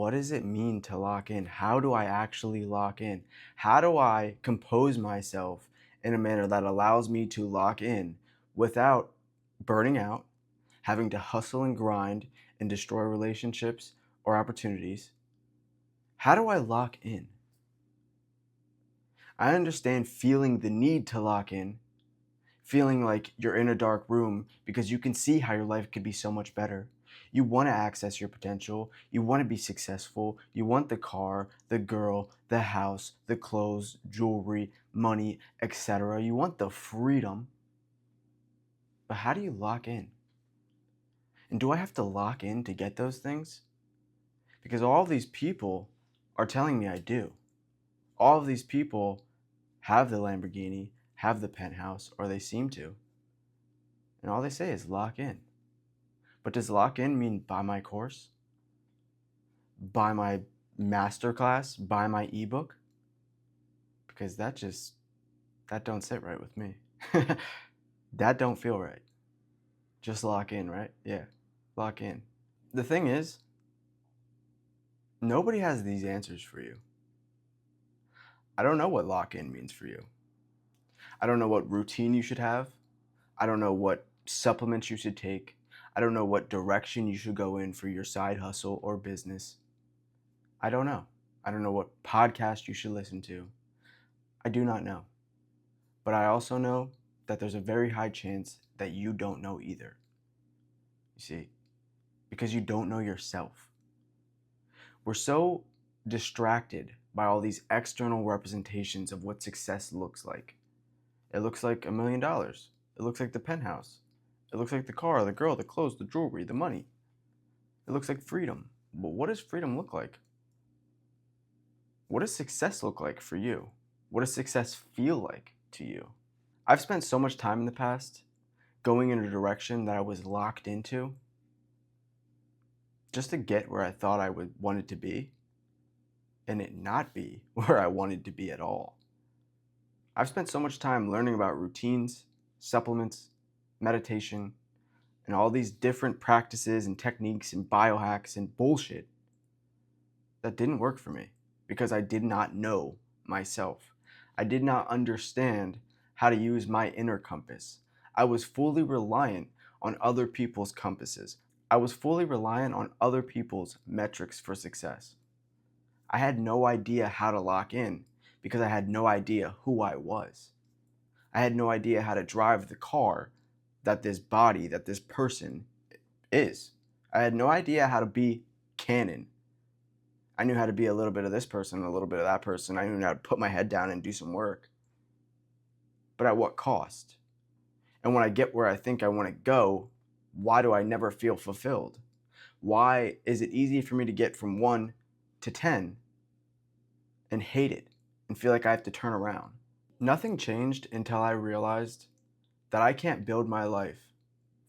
What does it mean to lock in? How do I actually lock in? How do I compose myself in a manner that allows me to lock in without burning out, having to hustle and grind and destroy relationships or opportunities? How do I lock in? I understand feeling the need to lock in, feeling like you're in a dark room because you can see how your life could be so much better. You want to access your potential. You want to be successful. You want the car, the girl, the house, the clothes, jewelry, money, etc. You want the freedom. But how do you lock in? And do I have to lock in to get those things? Because all of these people are telling me I do. All of these people have the Lamborghini, have the penthouse, or they seem to. And all they say is lock in. But does lock in mean buy my course? Buy my masterclass? Buy my ebook? Because that don't sit right with me. That don't feel right. Just lock in, right? Yeah, lock in. The thing is, nobody has these answers for you. I don't know what lock in means for you. I don't know what routine you should have. I don't know what supplements you should take. I don't know what direction you should go in for your side hustle or business. I don't know. I don't know what podcast you should listen to. I do not know. But I also know that there's a very high chance that you don't know either. You see, because you don't know yourself. We're so distracted by all these external representations of what success looks like. It looks like $1,000,000. It looks like the penthouse. It looks like the car, the girl, the clothes, the jewelry, the money. It looks like freedom. But what does freedom look like? What does success look like for you? What does success feel like to you? I've spent so much time in the past going in a direction that I was locked into just to get where I thought I would want it to be and it not be where I wanted to be at all. I've spent so much time learning about routines, supplements, meditation, and all these different practices and techniques and biohacks and bullshit that didn't work for me because I did not know myself. I did not understand how to use my inner compass. I was fully reliant on other people's compasses. I was fully reliant on other people's metrics for success. I had no idea how to lock in because I had no idea who I was. I had no idea how to drive the car that this body, that this person is. I had no idea how to be canon. I knew how to be a little bit of this person, a little bit of that person. I knew how to put my head down and do some work. But at what cost? And when I get where I think I want to go, why do I never feel fulfilled? Why is it easy for me to get from 1 to 10 and hate it and feel like I have to turn around? Nothing changed until I realized that I can't build my life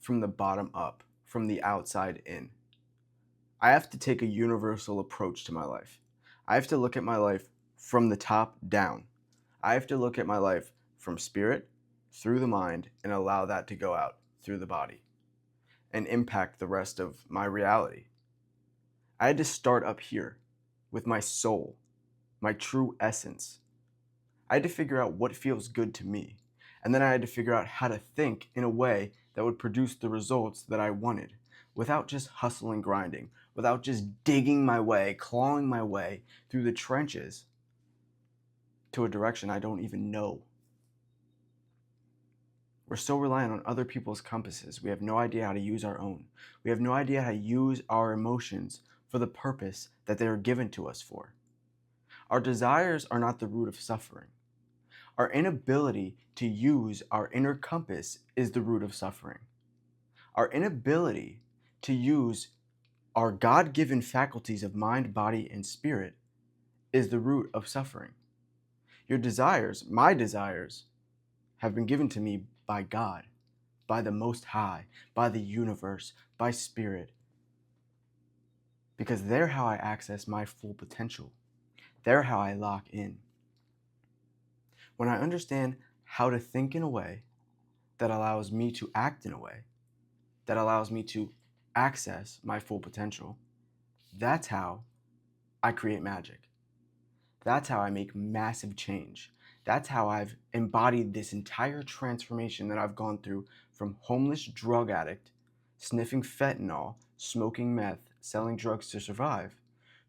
from the bottom up, from the outside in. I have to take a universal approach to my life. I have to look at my life from the top down. I have to look at my life from spirit through the mind and allow that to go out through the body and impact the rest of my reality. I had to start up here with my soul, my true essence. I had to figure out what feels good to me. And then I had to figure out how to think in a way that would produce the results that I wanted without just hustling and grinding, without just digging my way, clawing my way through the trenches to a direction I don't even know. We're so reliant on other people's compasses. We have no idea how to use our own. We have no idea how to use our emotions for the purpose that they are given to us for. Our desires are not the root of suffering. Our inability to use our inner compass is the root of suffering. Our inability to use our God-given faculties of mind, body, and spirit is the root of suffering. Your desires, my desires, have been given to me by God, by the Most High, by the universe, by spirit, because they're how I access my full potential. They're how I lock in. When I understand how to think in a way that allows me to act in a way that allows me to access my full potential, that's how I create magic. That's how I make massive change. That's how I've embodied this entire transformation that I've gone through from homeless drug addict, sniffing fentanyl, smoking meth, selling drugs to survive,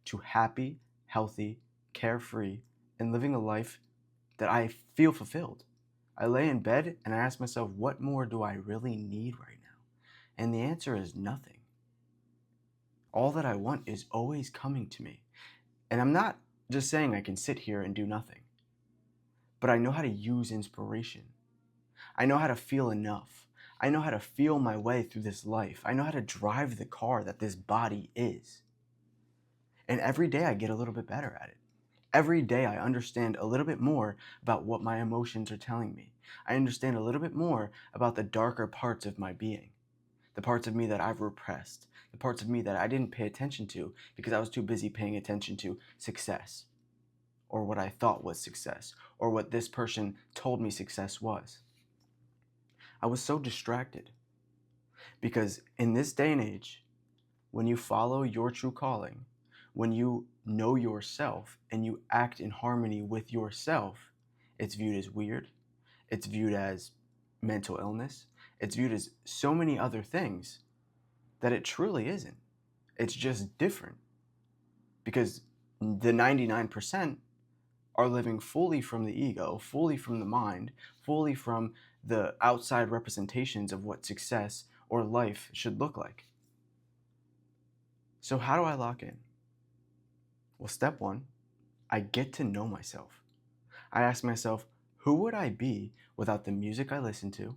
to happy, healthy, carefree, and living a life that I feel fulfilled. I lay in bed and I ask myself, what more do I really need right now? And the answer is nothing. All that I want is always coming to me. And I'm not just saying I can sit here and do nothing, but I know how to use inspiration. I know how to feel enough. I know how to feel my way through this life. I know how to drive the car that this body is. And every day I get a little bit better at it. Every day I understand a little bit more about what my emotions are telling me. I understand a little bit more about the darker parts of my being, the parts of me that I've repressed, the parts of me that I didn't pay attention to because I was too busy paying attention to success, or what I thought was success, or what this person told me success was. I was so distracted because in this day and age, when you follow your true calling, when you know yourself and you act in harmony with yourself, it's viewed as weird, it's viewed as mental illness, it's viewed as so many other things that it truly isn't. It's just different because the 99% are living fully from the ego, fully from the mind, fully from the outside representations of what success or life should look like. So, how do I lock in? Well, step one, I get to know myself. I ask myself, who would I be without the music I listen to,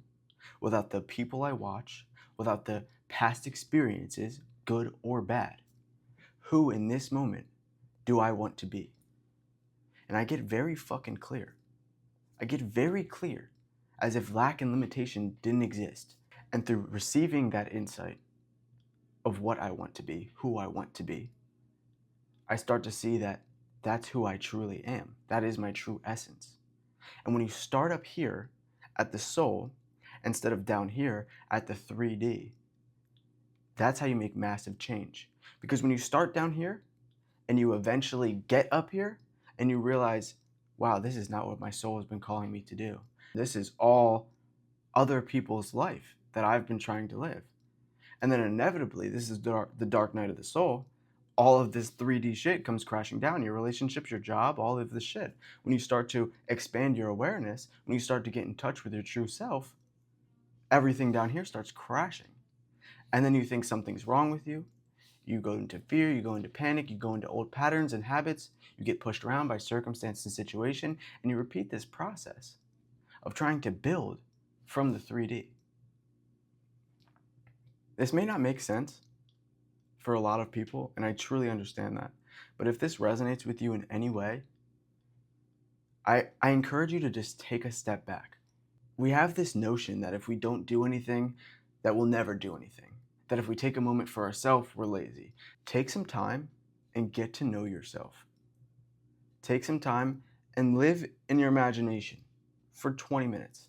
without the people I watch, without the past experiences, good or bad? Who in this moment do I want to be? And I get very fucking clear. I get very clear, as if lack and limitation didn't exist. And through receiving that insight of what I want to be, who I want to be, I start to see that that's who I truly am. That is my true essence. And when you start up here at the soul, instead of down here at the 3D, that's how you make massive change. Because when you start down here and you eventually get up here and you realize, wow, this is not what my soul has been calling me to do. This is all other people's life that I've been trying to live. And then inevitably, this is the dark night of the soul. All of this 3D shit comes crashing down. Your relationships, your job, all of this shit. When you start to expand your awareness, when you start to get in touch with your true self, everything down here starts crashing. And then you think something's wrong with you. You go into fear, you go into panic, you go into old patterns and habits, you get pushed around by circumstance and situation, and you repeat this process of trying to build from the 3D. This may not make sense for a lot of people, and I truly understand that. But if this resonates with you in any way, I encourage you to just take a step back. We have this notion that if we don't do anything, that we'll never do anything. That if we take a moment for ourselves, we're lazy. Take some time and get to know yourself. Take some time and live in your imagination for 20 minutes.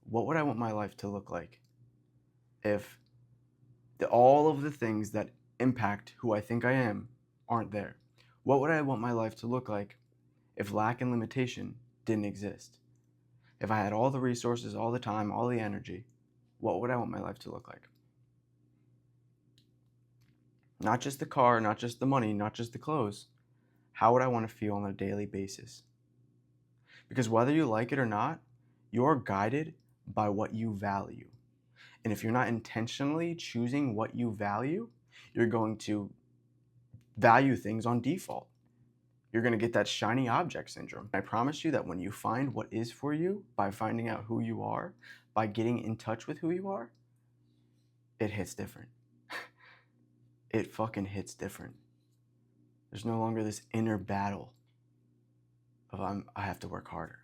What would I want my life to look like if all of the things that impact who I think I am aren't there? What would I want my life to look like if lack and limitation didn't exist? If I had all the resources, all the time, all the energy, what would I want my life to look like? Not just the car, not just the money, not just the clothes. How would I want to feel on a daily basis? Because whether you like it or not, you're guided by what you value. And if you're not intentionally choosing what you value, you're going to value things on default. You're going to get that shiny object syndrome. I promise you that when you find what is for you, by finding out who you are, by getting in touch with who you are, it hits different. It fucking hits different. There's no longer this inner battle of I have to work harder.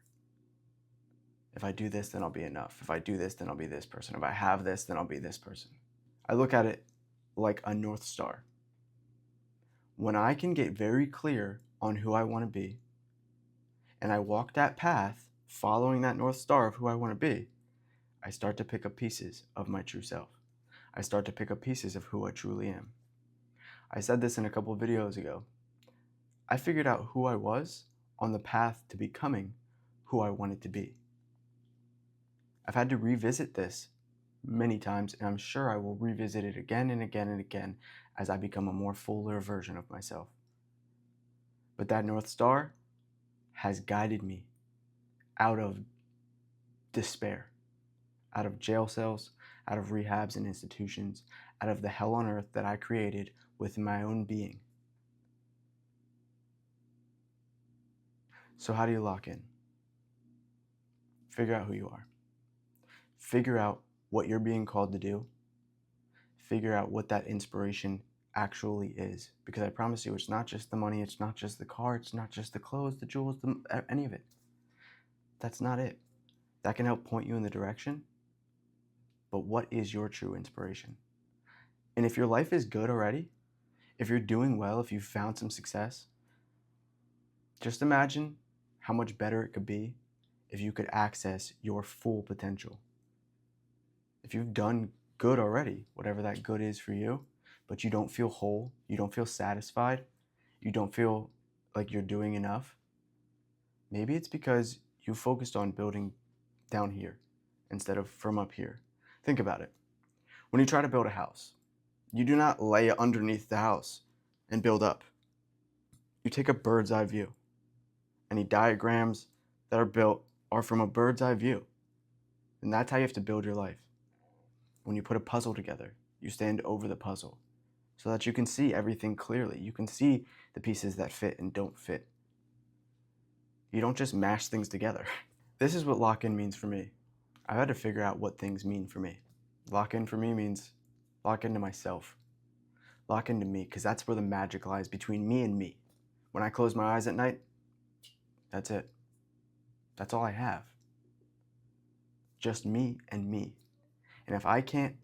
If I do this, then I'll be enough. If I do this, then I'll be this person. If I have this, then I'll be this person. I look at it like a North Star. When I can get very clear on who I want to be, and I walk that path following that North Star of who I want to be, I start to pick up pieces of my true self. I start to pick up pieces of who I truly am. I said this in a couple of videos ago. I figured out who I was on the path to becoming who I wanted to be. I've had to revisit this many times, and I'm sure I will revisit it again and again and again as I become a more fuller version of myself. But that North Star has guided me out of despair, out of jail cells, out of rehabs and institutions, out of the hell on earth that I created with my own being. So how do you lock in? Figure out who you are. Figure out what you're being called to do. Figure out what that inspiration actually is. Because I promise you, it's not just the money, it's not just the car, it's not just the clothes, the jewels, any of it. That's not it. That can help point you in the direction, but what is your true inspiration? And if your life is good already, if you're doing well, if you've found some success, just imagine how much better it could be if you could access your full potential. If you've done good already, whatever that good is for you, but you don't feel whole, you don't feel satisfied, you don't feel like you're doing enough, maybe it's because you focused on building down here instead of from up here. Think about it. When you try to build a house, you do not lay underneath the house and build up. You take a bird's eye view. Any diagrams that are built are from a bird's eye view. And that's how you have to build your life. When you put a puzzle together, you stand over the puzzle so that you can see everything clearly. You can see the pieces that fit and don't fit. You don't just mash things together. This is what lock-in means for me. I've had to figure out what things mean for me. Lock-in for me means lock into myself. Lock into me, because that's where the magic lies, between me and me. When I close my eyes at night, that's it. That's all I have. Just me and me. And if I can't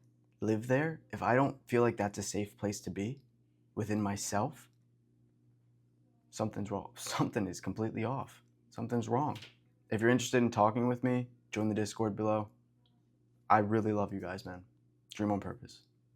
live there, if I don't feel like that's a safe place to be within myself, something's wrong. Something is completely off. Something's wrong. If you're interested in talking with me, join the Discord below. I really love you guys, man. Dream on purpose.